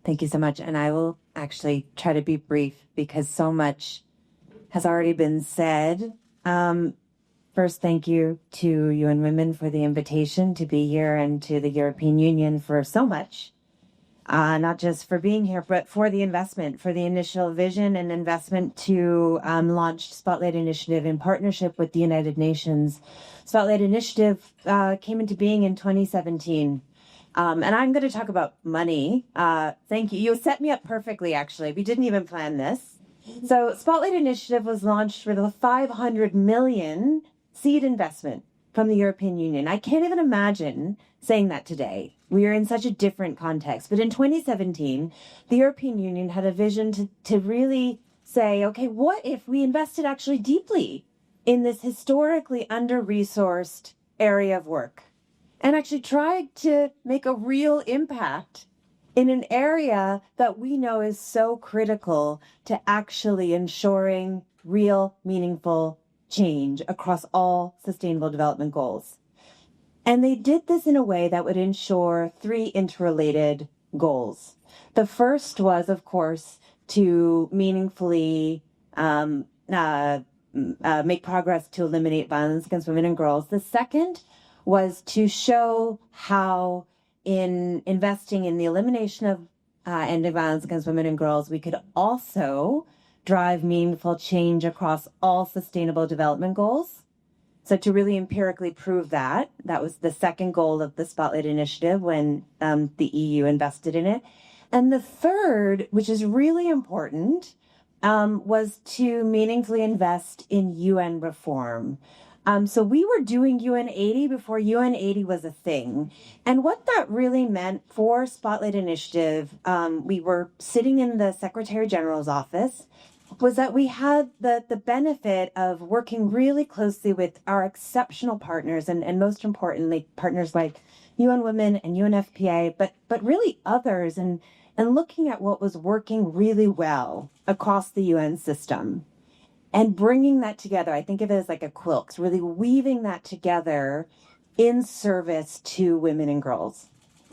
Thank you so much. And I will actually try to be brief because so much has already been said. First, thank you to UN Women for the invitation to be here and to the European Union for so much. Not just for being here, but for the investment, for the initial vision and investment to launch Spotlight Initiative in partnership with the United Nations. Spotlight Initiative came into being in 2017. And I'm going to talk about money. Thank you. You set me up perfectly, actually. We didn't even plan this. So Spotlight Initiative was launched with a 500 million seed investment from the European Union. I can't even imagine saying that today. We are in such a different context. But in 2017, the European Union had a vision to really say, okay, what if we invested actually deeply in this historically under-resourced area of work and actually tried to make a real impact in an area that we know is so critical to actually ensuring real, meaningful change across all sustainable development goals. And they did this in a way that would ensure three interrelated goals. The first was, of course, to meaningfully make progress to eliminate violence against women and girls. The second was to show how in investing in the elimination of ending violence against women and girls, we could also drive meaningful change across all sustainable development goals. So to really empirically prove that was the second goal of the Spotlight Initiative when the EU invested in it. And the third, which is really important, was to meaningfully invest in UN reform. So we were doing UN 80 before UN 80 was a thing. And what that really meant for Spotlight Initiative, we were sitting in the Secretary General's office, was that we had the benefit of working really closely with our exceptional partners and most importantly, partners like UN Women and UNFPA, but really others, and looking at what was working really well across the UN system and bringing that together. I think of it as like a quilt, really weaving that together in service to women and girls.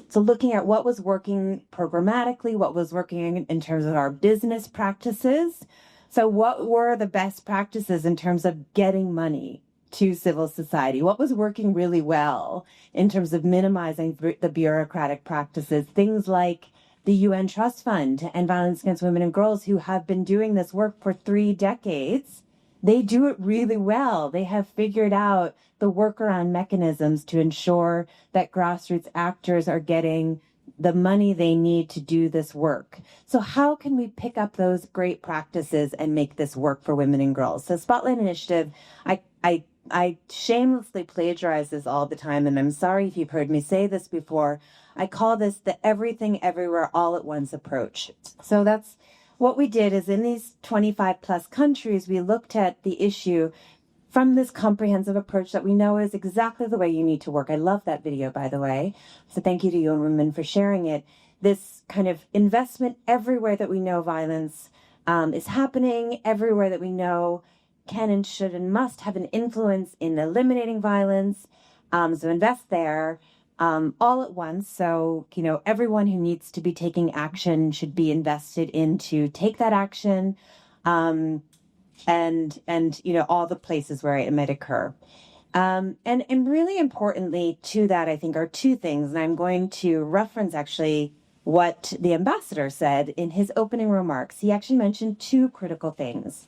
So looking at what was working programmatically, what was working in terms of our business practices. So what were the best practices in terms of getting money to civil society? What was working really well in terms of minimizing the bureaucratic practices? Things like the UN Trust Fund to End Violence Against Women and Girls, who have been doing this work for 3 decades. They do it really well. They have figured out the workaround mechanisms to ensure that grassroots actors are getting the money they need to do this work. So how can we pick up those great practices and make this work for women and girls? So Spotlight Initiative, I shamelessly plagiarize this all the time, and I'm sorry if you've heard me say this before. I call this the everything, everywhere, all at once approach. So that's what we did is in these 25 plus countries, we looked at the issue from this comprehensive approach that we know is exactly the way you need to work. I love that video, by the way. So thank you to UN Women for sharing it. This kind of investment everywhere that we know violence is happening, everywhere that we know can and should and must have an influence in eliminating violence. So invest there all at once. So, everyone who needs to be taking action should be invested in to take that action. And all the places where it might occur. And really importantly to that, I think, are 2 things. And I'm going to reference actually what the ambassador said in his opening remarks. He actually mentioned 2 critical things.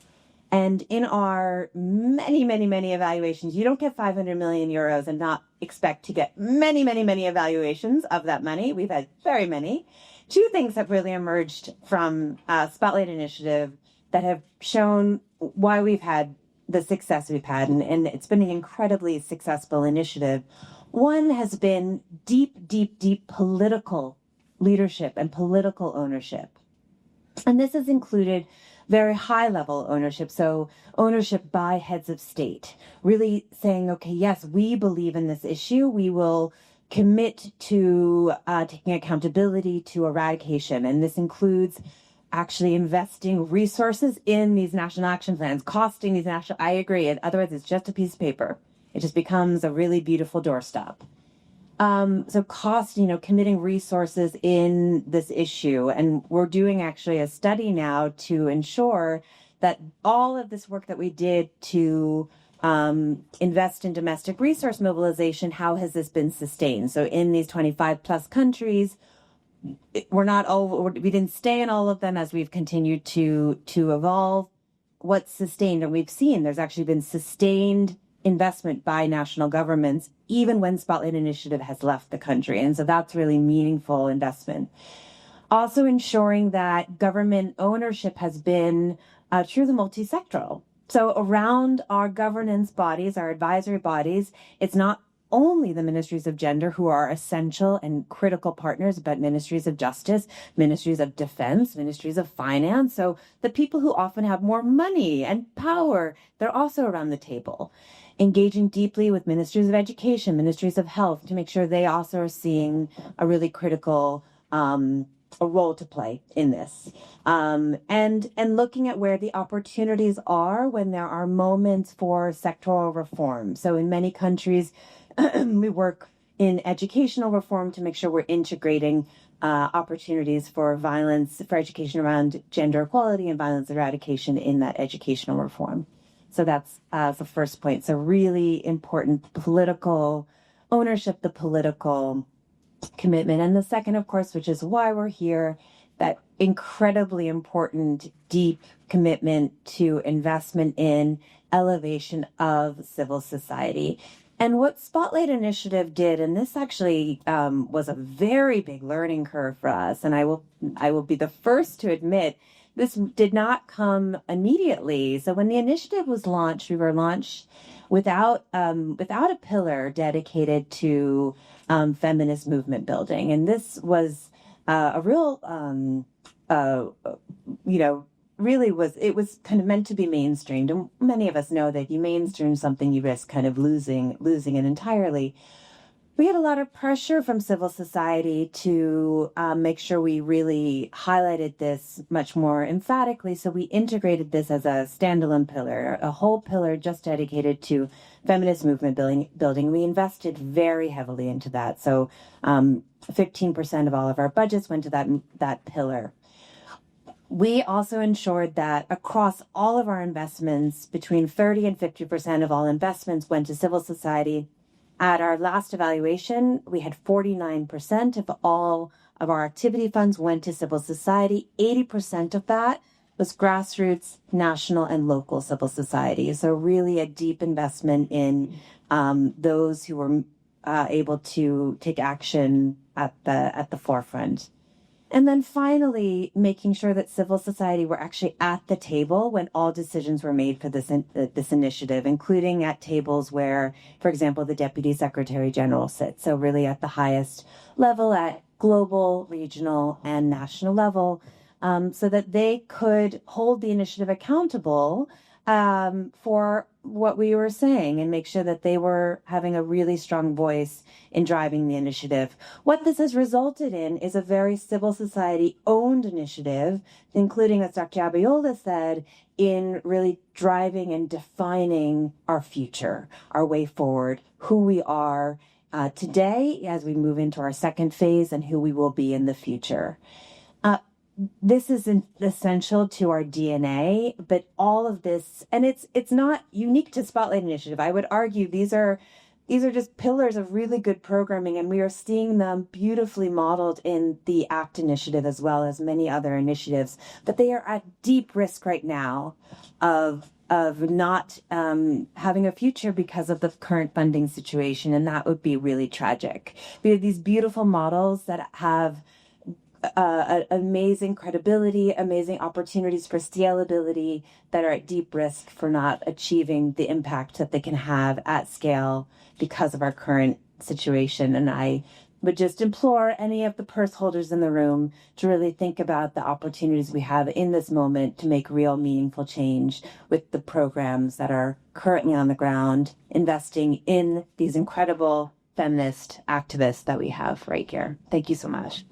And in our many, many, many evaluations, you don't get 500 million euros and not expect to get many, many, many evaluations of that money. We've had very many. 2 things have really emerged from Spotlight Initiative that have shown why we've had the success we've had, and it's been an incredibly successful initiative. One has been deep, deep, deep political leadership and political ownership. And this has included very high-level ownership, so ownership by heads of state, really saying, okay, yes, we believe in this issue. We will commit to taking accountability to eradication, and this includes actually investing resources in these national action plans, costing these I agree. Otherwise, it's just a piece of paper. It just becomes a really beautiful doorstop. So cost, committing resources in this issue. And we're doing actually a study now to ensure that all of this work that we did to invest in domestic resource mobilization, how has this been sustained? So in these 25 plus countries, we didn't stay in all of them as we've continued to evolve. What's sustained, and we've seen there's actually been sustained investment by national governments, even when Spotlight Initiative has left the country. And so that's really meaningful investment. Also ensuring that government ownership has been truly multisectoral. So around our governance bodies, our advisory bodies, it's not only the ministries of gender who are essential and critical partners, but ministries of justice, ministries of defense, ministries of finance. So the people who often have more money and power, they're also around the table, engaging deeply with ministries of education, ministries of health, to make sure they also are seeing a really critical a role to play in this, and looking at where the opportunities are when there are moments for sectoral reform. So in many countries, we work in educational reform to make sure we're integrating opportunities for education around gender equality and violence eradication in that educational reform. So that's the first point. So really important political ownership, the political commitment. And the second, of course, which is why we're here, that incredibly important, deep commitment to investment in elevation of civil society. And what Spotlight Initiative did, and this actually was a very big learning curve for us, and I will be the first to admit this did not come immediately. So when the initiative was launched, we were launched without a pillar dedicated to feminist movement building, and this was a real, really was kind of meant to be mainstreamed. And many of us know that you mainstream something, you risk kind of losing it entirely. We had a lot of pressure from civil society to make sure we really highlighted this much more emphatically. So we integrated this as a standalone pillar, a whole pillar just dedicated to feminist movement building. We invested very heavily into that. So 15% of all of our budgets went to that pillar. We also ensured that across all of our investments, between 30 and 50% of all investments went to civil society. At our last evaluation, we had 49% of all of our activity funds went to civil society. 80% of that was grassroots, national, and local civil society. So really a deep investment in those who were able to take action at the forefront. And then finally, making sure that civil society were actually at the table when all decisions were made for this initiative, including at tables where, for example, the Deputy Secretary General sits. So really at the highest level, at global, regional, and national level, so that they could hold the initiative accountable for what we were saying and make sure that they were having a really strong voice in driving the initiative. What this has resulted in is a very civil society owned initiative, including, as Dr. Abiola said, in really driving and defining our future, our way forward, who we are today as we move into our second phase and who we will be in the future. This is essential to our DNA, but all of this, and it's not unique to Spotlight Initiative. I would argue these are just pillars of really good programming, and we are seeing them beautifully modeled in the ACT initiative as well as many other initiatives. But they are at deep risk right now of not having a future because of the current funding situation, and that would be really tragic. We have these beautiful models that have amazing credibility, amazing opportunities for scalability that are at deep risk for not achieving the impact that they can have at scale because of our current situation. And I would just implore any of the purse holders in the room to really think about the opportunities we have in this moment to make real meaningful change with the programs that are currently on the ground, investing in these incredible feminist activists that we have right here. Thank you so much.